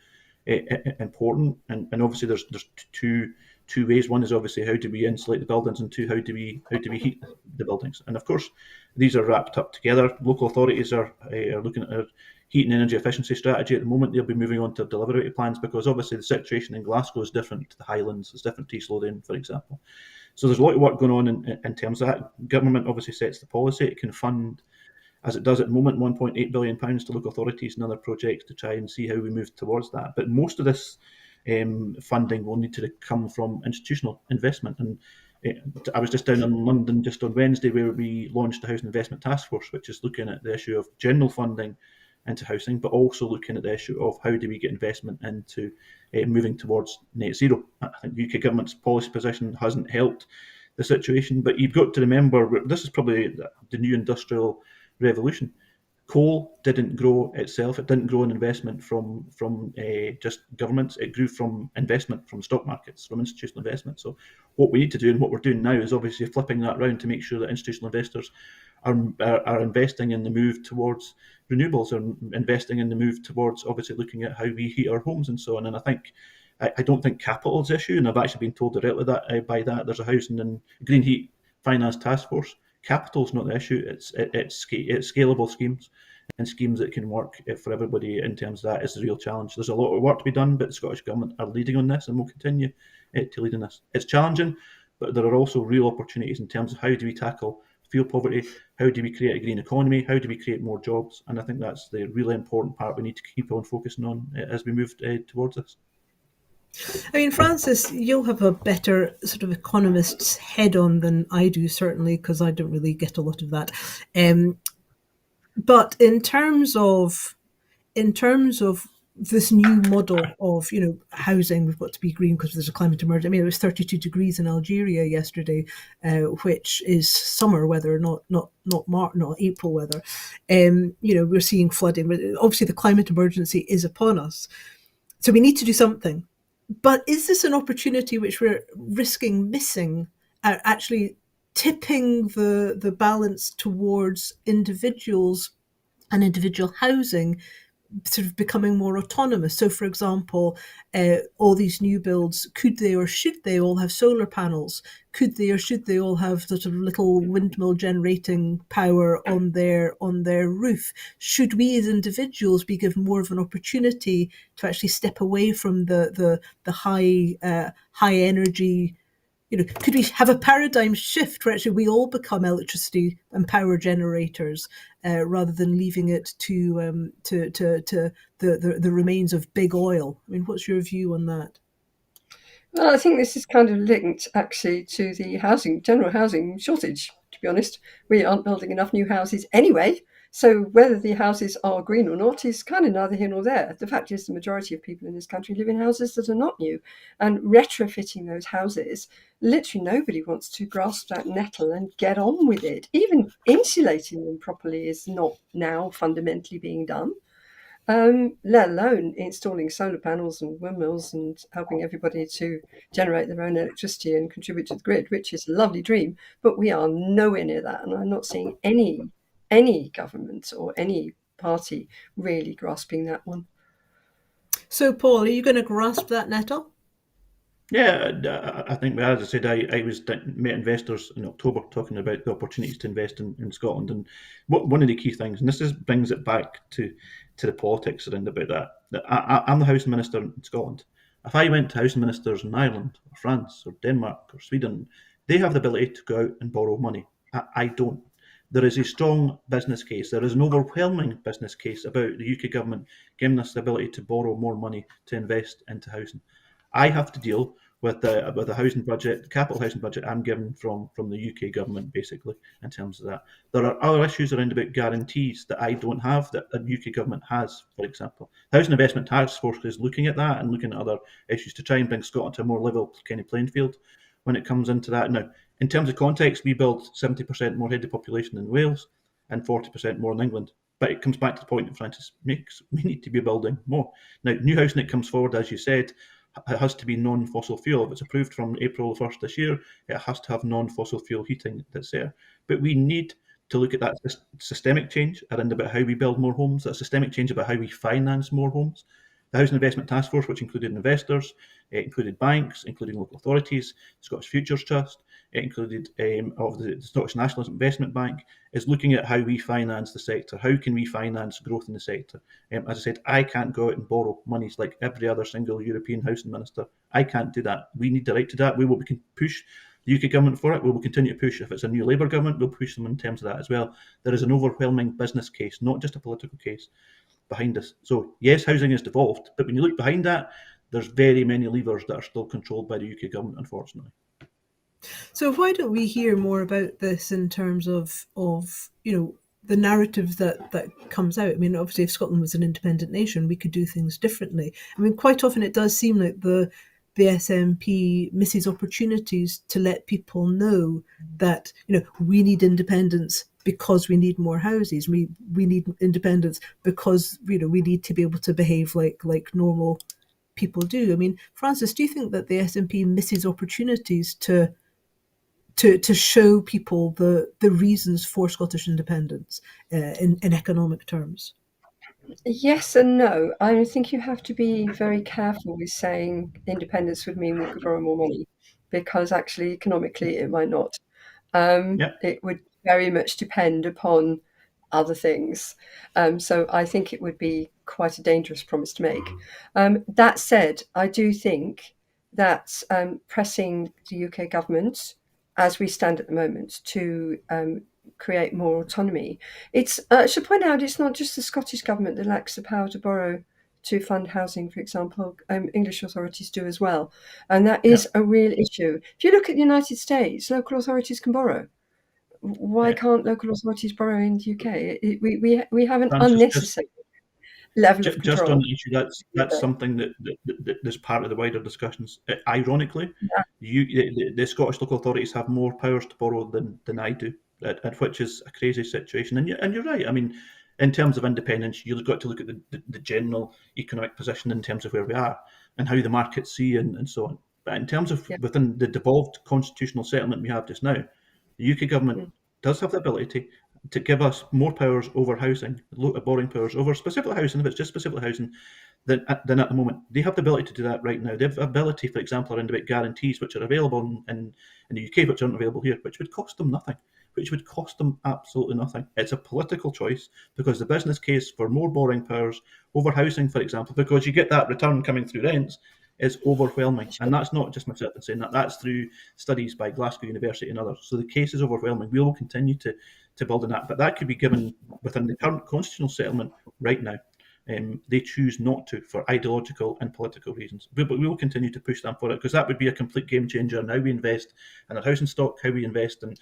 important. And obviously there's two ways. One is obviously how do we insulate the buildings, and two, how do we heat the buildings. And of course, these are wrapped up together. Local authorities are looking at their heat and energy efficiency strategy at the moment. They'll be moving on to delivery plans, because obviously the situation in Glasgow is different to the Highlands, it's different to East Lothian, for example. So there's a lot of work going on in terms of that. Government obviously sets the policy. It can fund, as it does at the moment, £1.8 billion to local authorities and other projects to try and see how we move towards that. But most of this funding will need to come from institutional investment. And I was just down in London just on Wednesday, where we launched the Housing Investment Task Force, which is looking at the issue of general funding into housing, but also looking at the issue of how do we get investment into moving towards net zero. I think the UK government's policy position hasn't helped the situation, but you've got to remember, this is probably the new industrial revolution. Coal didn't grow itself. It didn't grow in investment from just governments. It grew from investment from stock markets, from institutional investment. So what we need to do, and what we're doing now, is obviously flipping that around to make sure that institutional investors are investing in the move towards renewables, or investing in the move towards obviously looking at how we heat our homes and so on. And I don't think capital's the issue, and I've actually been told directly that by that there's a housing and green heat finance task force. Capital's not the issue. It's scalable schemes, and schemes that can work for everybody. In terms of that is the real challenge. There's a lot of work to be done, but the Scottish Government are leading on this and will continue to lead on this. It's challenging, but there are also real opportunities in terms of how do we tackle fuel poverty, how do we create a green economy, how do we create more jobs. And I think that's the really important part we need to keep on focusing on as we move towards this. I mean, Francis, you'll have a better sort of economist's head on than I do, certainly, because I don't really get a lot of that. Um, but in terms of this new model of housing, we've got to be green because there's a climate emergency. I mean, it was 32 degrees in Algeria yesterday, which is summer weather, not April weather. We're seeing flooding, but obviously the climate emergency is upon us, so we need to do something. But is this an opportunity which we're risking missing, actually tipping the balance towards individuals and individual housing sort of becoming more autonomous? So, for example, all these new builds, could they or should they all have solar panels? Could they or should they all have sort of little windmill generating power on their roof? Should we as individuals be given more of an opportunity to actually step away from the high energy? Could we have a paradigm shift where actually we all become electricity and power generators, rather than leaving it to the remains of big oil? I mean, what's your view on that? Well, I think this is kind of linked actually to the general housing shortage, to be honest. We aren't building enough new houses anyway. So whether the houses are green or not is kind of neither here nor there. The fact is the majority of people in this country live in houses that are not new. And retrofitting those houses, literally nobody wants to grasp that nettle and get on with it. Even insulating them properly is not now fundamentally being done. Let alone installing solar panels and windmills and helping everybody to generate their own electricity and contribute to the grid, which is a lovely dream. But we are nowhere near that, and I'm not seeing any government or any party really grasping that one. So, Paul, are you going to grasp that nettle? Yeah, I think, as I said, I met investors in October talking about the opportunities to invest in Scotland, and one of the key things, and brings it back to the politics around about that I'm the housing minister in Scotland. If I went to housing ministers in Ireland or France or Denmark or Sweden, they have the ability to go out and borrow money. I don't. There is a strong business case. There is an overwhelming business case about the UK government giving us the ability to borrow more money to invest into housing. I have to deal with the housing budget, the capital housing budget I'm given from the UK government, basically, in terms of that. There are other issues around about guarantees that I don't have that the UK government has, for example. The Housing Investment Task Force is looking at that and looking at other issues to try and bring Scotland to a more level kind of playing field when it comes into that. Now, in terms of context, we build 70% more head of population in Wales and 40% more in England. But it comes back to the point that Francis makes. We need to be building more. Now, new housing that comes forward, as you said, it has to be non-fossil fuel. If it's approved from April 1st this year, it has to have non-fossil fuel heating that's there. But we need to look at that systemic change around about how we build more homes, that systemic change about how we finance more homes. The Housing Investment Task Force, which included investors, it included banks, including local authorities, Scottish Futures Trust, it included of the Scottish National Investment Bank, is looking at how we finance the sector. How can we finance growth in the sector? As I said, I can't go out and borrow monies like every other single European housing minister. I can't do that. We need the right to do that. We can push the UK government for it. We will continue to push. If it's a new Labour government, we'll push them in terms of that as well. There is an overwhelming business case, not just a political case, behind us. So yes, housing is devolved, but when you look behind that, there's very many levers that are still controlled by the UK government, unfortunately. So why don't we hear more about this in terms of the narrative that comes out? I mean, obviously, if Scotland was an independent nation, we could do things differently. I mean, quite often it does seem like the SNP misses opportunities to let people know that we need independence because we need more houses. We need independence because we need to be able to behave like normal people do. I mean, Francis, do you think that the SNP misses opportunities to show people the reasons for Scottish independence in economic terms? Yes and no. I think you have to be very careful with saying independence would mean we could borrow more money, because actually economically it might not. Yeah. It would very much depend upon other things. So I think it would be quite a dangerous promise to make. That said, I do think that pressing the UK government, as we stand at the moment, to create more autonomy. I should point out it's not just the Scottish government that lacks the power to borrow to fund housing, for example. English authorities do as well. And that is a real issue. If you look at the United States, local authorities can borrow. Why can't local authorities borrow in the UK? We have an Francis, unnecessary level of just on control. the issue, that's something that's part of the wider discussions. Ironically, Yeah. the Scottish local authorities have more powers to borrow than I do, which is a crazy situation. And you're right. I mean, in terms of independence, you've got to look at the general economic position in terms of where we are and how the markets see and so on. But in terms of within the devolved constitutional settlement we have just now, the UK government does have the ability to give us more powers over housing, borrowing powers over specific housing, if it's just specific housing, than at the moment. They have the ability to do that right now. They have the ability, for example, around about guarantees, which are available in the UK, which aren't available here, which would cost them nothing, which would cost them absolutely nothing. It's a political choice because the business case for more borrowing powers over housing, for example, because you get that return coming through rents, is overwhelming. And that's not just myself saying that, that's through studies by Glasgow University and others. So the case is overwhelming. We will continue to build on that, but that could be given within the current constitutional settlement right now. They choose not to for ideological and political reasons. But we will continue to push them for it because that would be a complete game changer in how we invest in our housing stock, how we invest in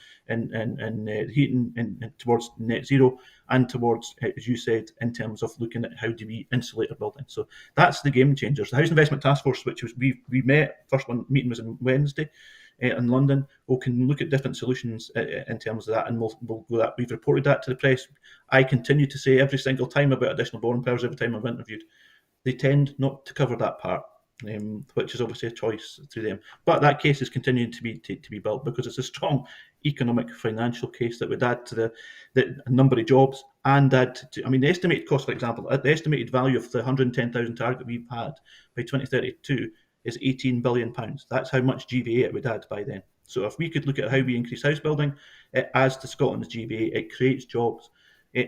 heating and towards net zero and towards, as you said, in terms of looking at how do we insulate our buildings. So that's the game changers. The Housing Investment Task Force, which was we met, first one meeting was on Wednesday, in London, we can look at different solutions in terms of that, and we'll go that. We've reported that to the press. I continue to say every single time about additional borrowing powers every time I've interviewed. They tend not to cover that part, which is obviously a choice through them. But that case is continuing to be built because it's a strong economic financial case that would add to the number of jobs and add to, I mean, the estimated cost, for example, the estimated value of the 110,000 target we've had by 2032 is £18 billion. That's how much GVA it would add by then. So if we could look at how we increase house building, it adds to Scotland's GVA, it creates jobs,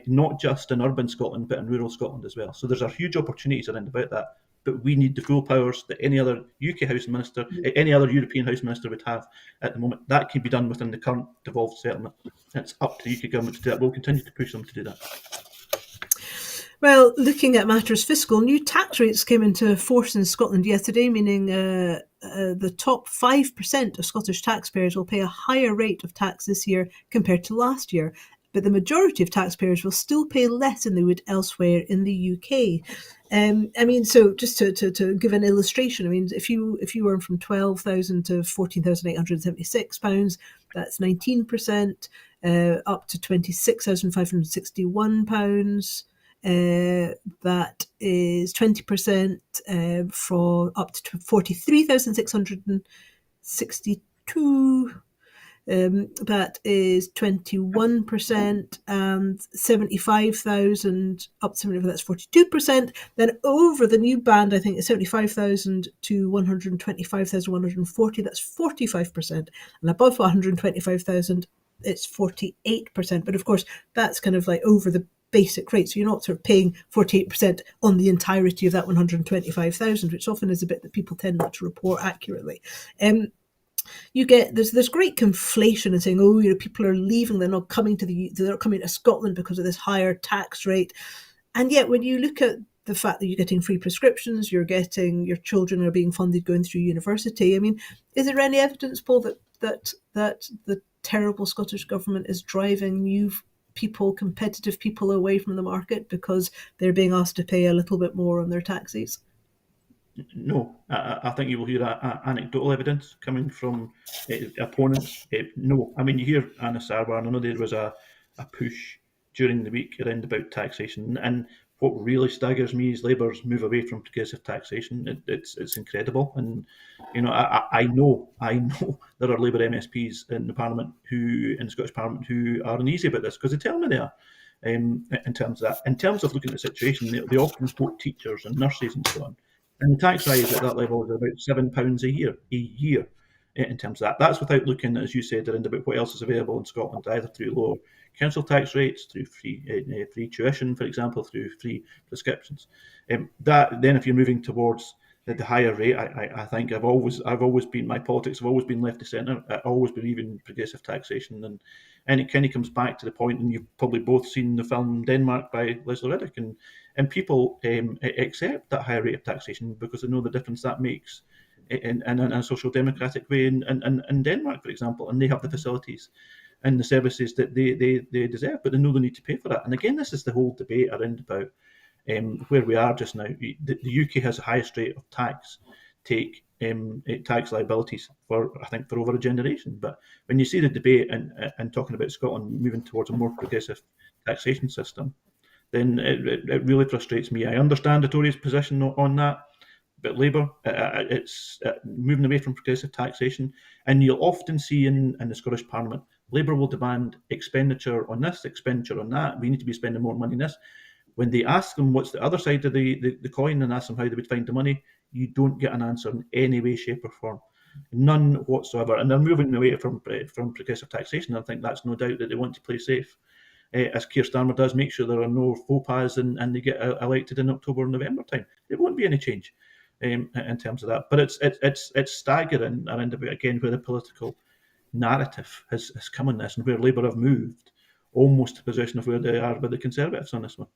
not just in urban Scotland, but in rural Scotland as well. So there's a huge opportunities around about that. But we need the full powers that any other UK housing minister, any other European housing minister would have at the moment. That can be done within the current devolved settlement. It's up to the UK government to do that. We'll continue to push them to do that. Well, looking at matters fiscal, new tax rates came into force in Scotland yesterday, meaning the top 5% of Scottish taxpayers will pay a higher rate of tax this year compared to last year. But the majority of taxpayers will still pay less than they would elsewhere in the UK. I mean, so just to give an illustration, I mean, if you earn from £12,000 to £14,876, that's 19%, up to £26,561. That is 20% for up to 43,662. That is 21%, and 75,000 up to 75, that's 42%. Then over the new band, I think it's 75,000 to 125,140, that's 45%. And above 125,000, it's 48%. But of course, that's kind of like over the basic rate. So you're not sort of paying 48% on the entirety of that 125,000, which often is a bit that people tend not to report accurately. You get there's great conflation in saying, oh, you know, people are leaving, they're not coming to Scotland because of this higher tax rate. And yet when you look at the fact that you're getting free prescriptions, your children are being funded going through university, I mean, is there any evidence, Paul, that the terrible Scottish government is driving new people, competitive people, away from the market because they're being asked to pay a little bit more on their taxes? No, I think you will hear anecdotal evidence coming from opponents. No, I mean, you hear Anna Sarwar, and I know there was a push during the week around about taxation, and what really staggers me is Labour's move away from progressive taxation. It's incredible, and you know, I know there are Labour MSPs in the Scottish Parliament who are uneasy about this because they tell me they are. In terms of that, in terms of looking at the situation, they often quote teachers and nurses and so on. And the tax rise at that level is about £7 a year, in terms of that. That's without looking, as you said, around about what else is available in Scotland, either through lower council tax rates, through free tuition, for example, through free prescriptions. That then, if you're moving towards the higher rate, I think I've always been, my politics have always been left to centre. I always believe in progressive taxation, and it kind of comes back to the point, and you've probably both seen the film Denmark by Leslie Riddick, and and people accept that higher rate of taxation because they know the difference that makes in a social democratic way in Denmark, for example, and they have the facilities and the services that they deserve, but they know they need to pay for that. And again, this is the whole debate around about where we are just now. The UK has the highest rate of tax liabilities for, I think, for over a generation. But when you see the debate and talking about Scotland moving towards a more progressive taxation system, then it really frustrates me. I understand the Tories' position on that, but Labour, it's moving away from progressive taxation. And you'll often see in the Scottish Parliament, Labour will demand expenditure on this, expenditure on that. We need to be spending more money on this. When they ask them what's the other side of the coin and ask them how they would find the money, you don't get an answer in any way, shape, or form. None whatsoever. And they're moving away from progressive taxation. I think that's no doubt that they want to play safe. As Keir Starmer does, make sure there are no faux pas and they get elected in October and November time. There won't be any change in terms of that. But it's staggering around about, again, where the political narrative has come on this and where Labour have moved almost to the position of where they are with the Conservatives on this one.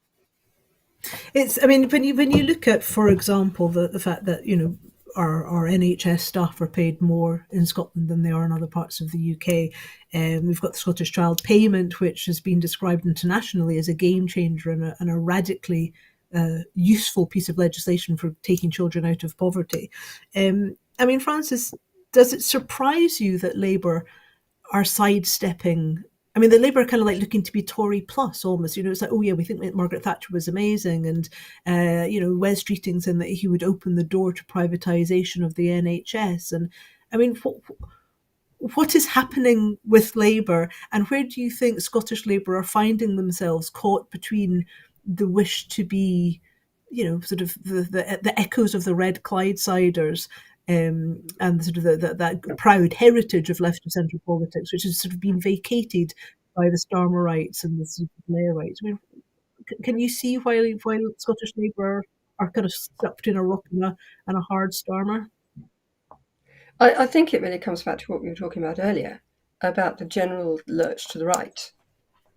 I mean, when you look at, for example, the fact that, our NHS staff are paid more in Scotland than they are in other parts of the UK. We've got the Scottish Child Payment, which has been described internationally as a game changer and a radically useful piece of legislation for taking children out of poverty. I mean, Francis, does it surprise you that Labour are sidestepping? I mean, the Labour are kind of like looking to be Tory plus almost. It's like, oh yeah, we think that Margaret Thatcher was amazing, and Wes Streeting saying that he would open the door to privatisation of the NHS. And I mean, what is happening with Labour, and where do you think Scottish Labour are finding themselves caught between the wish to be, sort of the echoes of the Red Clydesiders, and sort of that proud heritage of left of centre politics, which has sort of been vacated by the Starmerites and the sort of Blairites? I mean, can you see why Scottish Labour are kind of stuck between a rock and a hard Starmer? I think it really comes back to what we were talking about earlier, about the general lurch to the right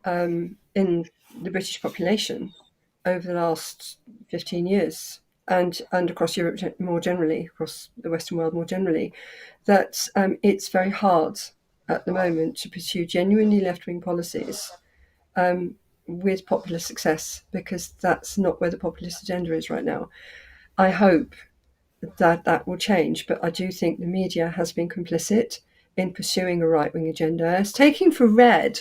in the British population over the last 15 years. And across Europe more generally, across the Western world more generally, that it's very hard at the moment to pursue genuinely left-wing policies with popular success, because that's not where the populist agenda is right now. I hope that will change, but I do think the media has been complicit in pursuing a right-wing agenda. It's taking for read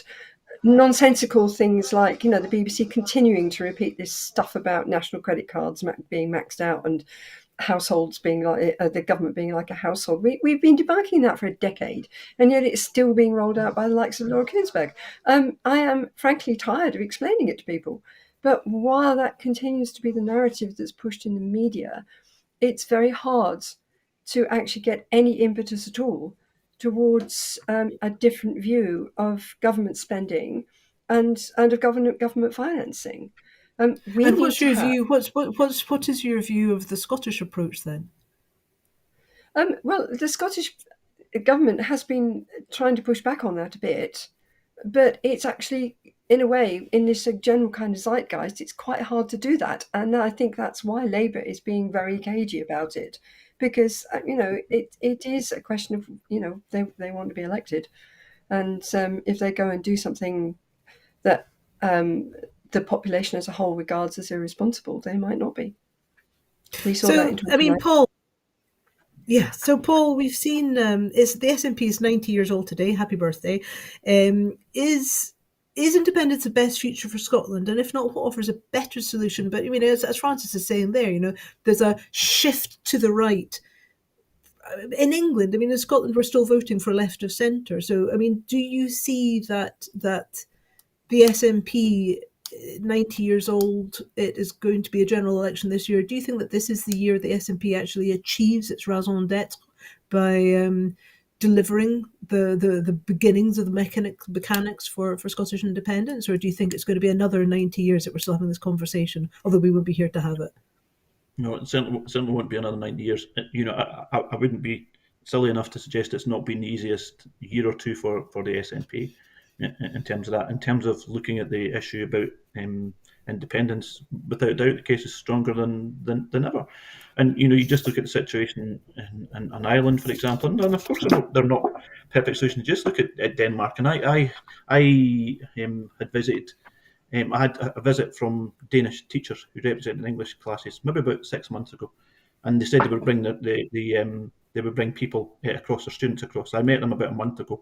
nonsensical things like, the BBC continuing to repeat this stuff about national credit cards being maxed out and households being like the government being like a household. We've been debunking that for a decade, and yet it's still being rolled out by the likes of Laura Kuenssberg. I am frankly tired of explaining it to people. But while that continues to be the narrative that's pushed in the media, it's very hard to actually get any impetus at all towards a different view of government spending and of government financing. And what's your view? What is your view of the Scottish approach then? Well, the Scottish government has been trying to push back on that a bit, but it's actually, in a way, in this general kind of zeitgeist, it's quite hard to do that. And I think that's why Labour is being very cagey about it, because, it is a question of, they want to be elected. And if they go and do something that the population as a whole regards as irresponsible, they might not be. We saw that in 2019. Paul. Yeah, so Paul, we've seen it's the SNP is 90 years old today. Happy birthday! Is independence the best future for Scotland? And if not, what offers a better solution? But as Francis is saying there, there's a shift to the right. In England, in Scotland, we're still voting for left of centre. So, do you see that the SNP, 90 years old, it is going to be a general election this year? Do you think that this is the year the SNP actually achieves its raison d'etre by delivering the beginnings of the mechanics for Scottish independence? Or do you think it's going to be another 90 years that we're still having this conversation, although we won't be here to have it? No, it certainly won't be another 90 years. I wouldn't be silly enough to suggest it's not been the easiest year or two for the SNP in terms of that. In terms of looking at the issue about independence. Without doubt, the case is stronger than ever. And you just look at the situation in Ireland, for example, and of course they're not perfect solutions. Just look at Denmark, and I had visited. I had a visit from Danish teachers who represented English classes maybe about 6 months ago, and they said they would bring they would bring people across, their students across. I met them about a month ago,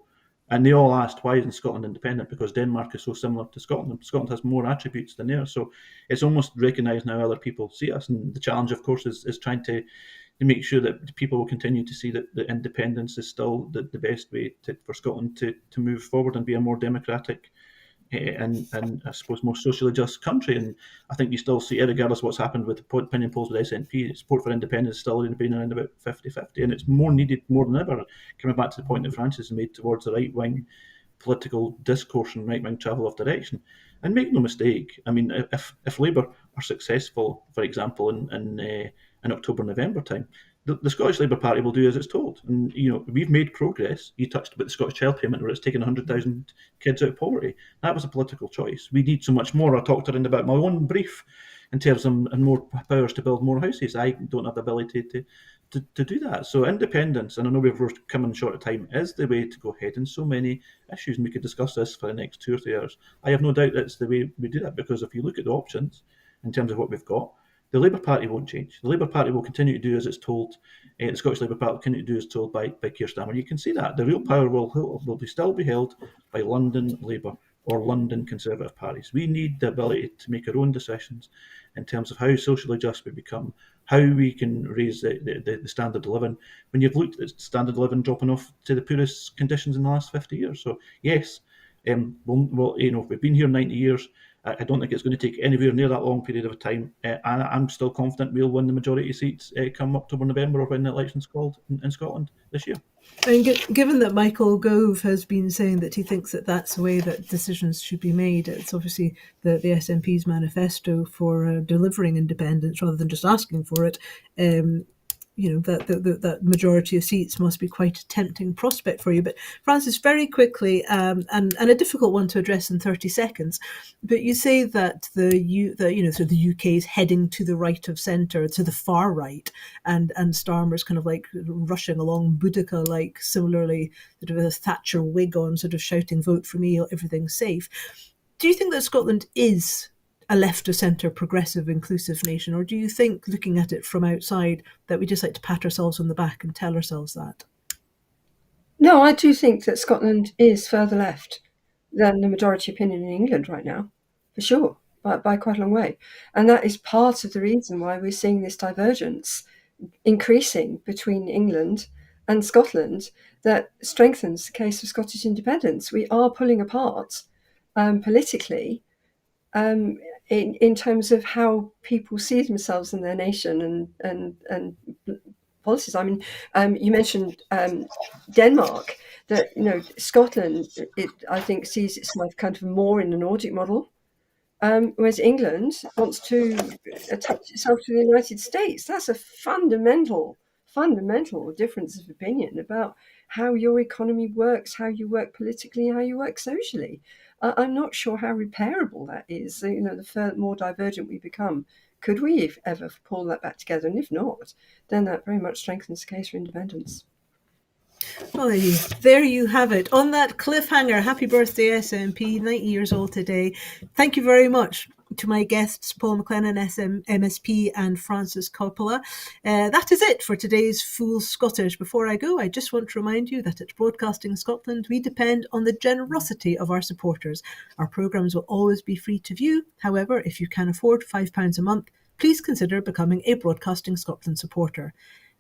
and they all asked, why isn't Scotland independent? Because Denmark is so similar to Scotland. Scotland has more attributes than theirs. So it's almost recognised now other people see us. And the challenge, of course, is trying to make sure that people will continue to see that independence is still the best way for Scotland to move forward and be a more democratic and I suppose more socially just country. And I think you still see, regardless of what's happened with the opinion polls with SNP, support for independence is still being around about 50-50, and it's more needed more than ever. Coming back to the point that Francis made towards the right wing political discourse and right wing travel of direction. And make no mistake, I mean, if Labour are successful, for example, in October, November time, the Scottish Labour Party will do as it's told. And, we've made progress. You touched about the Scottish Child Payment, where it's taken 100,000 kids out of poverty. That was a political choice. We need so much more. I talked around about my own brief in terms of and more powers to build more houses. I don't have the ability to do that. So independence, and I know we're coming short of time, is the way to go ahead in so many issues. And we could discuss this for the next 2 or 3 hours. I have no doubt that's the way we do that, because if you look at the options in terms of what we've got, the Labour Party won't change. The Labour Party will continue to do as it's told. The Scottish Labour Party will continue to do as told by Keir Starmer. You can see that. The real power will still be held by London Labour or London Conservative parties. We need the ability to make our own decisions in terms of how socially just we become, how we can raise the standard of living. When you've looked at standard of living dropping off to the poorest conditions in the last 50 years. So, yes, we've been here 90 years. I don't think it's going to take anywhere near that long period of time. And I'm still confident we'll win the majority of seats come October, November, or when the election's called in Scotland this year. And given that Michael Gove has been saying that he thinks that that's the way that decisions should be made, it's obviously the SNP's manifesto for delivering independence rather than just asking for it. That majority of seats must be quite a tempting prospect for you. But Francis, very quickly, and a difficult one to address in 30 seconds, but you say that the UK is heading to the right of centre, to the far right, and Starmer's kind of like rushing along Boudica, like similarly sort of a Thatcher wig on, sort of shouting, vote for me, everything's safe. Do you think that Scotland is a left of centre, progressive, inclusive nation? Or do you think, looking at it from outside, that we just like to pat ourselves on the back and tell ourselves that? No, I do think that Scotland is further left than the majority opinion in England right now, for sure, by quite a long way. And that is part of the reason why we're seeing this divergence increasing between England and Scotland that strengthens the case of Scottish independence. We are pulling apart politically in terms of how people see themselves in their nation and policies. I mean, you mentioned Denmark. That Scotland, I think, sees itself kind of more in the Nordic model, whereas England wants to attach itself to the United States. That's a fundamental difference of opinion about how your economy works, how you work politically, how you work socially. I'm not sure how repairable that is. The more divergent we become, could we ever pull that back together? And if not, then that very much strengthens the case for independence. Well, there you have it. On that cliffhanger, happy birthday, SNP, 90 years old today. Thank you very much to my guests, Paul McLennan, MSP, and Francis Coppola. That is it for today's Full Scottish. Before I go, I just want to remind you that at Broadcasting Scotland, we depend on the generosity of our supporters. Our programmes will always be free to view. However, if you can afford £5 a month, please consider becoming a Broadcasting Scotland supporter.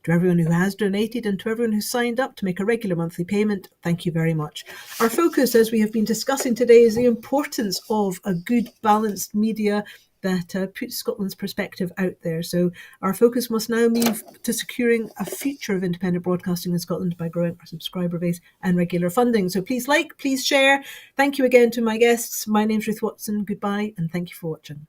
To everyone who has donated and to everyone who signed up to make a regular monthly payment, thank you very much. Our focus, as we have been discussing today, is the importance of a good, balanced media that puts Scotland's perspective out there. So our focus must now move to securing a future of independent broadcasting in Scotland by growing our subscriber base and regular funding. So please like, please share. Thank you again to my guests. My name's Ruth Watson. Goodbye, and thank you for watching.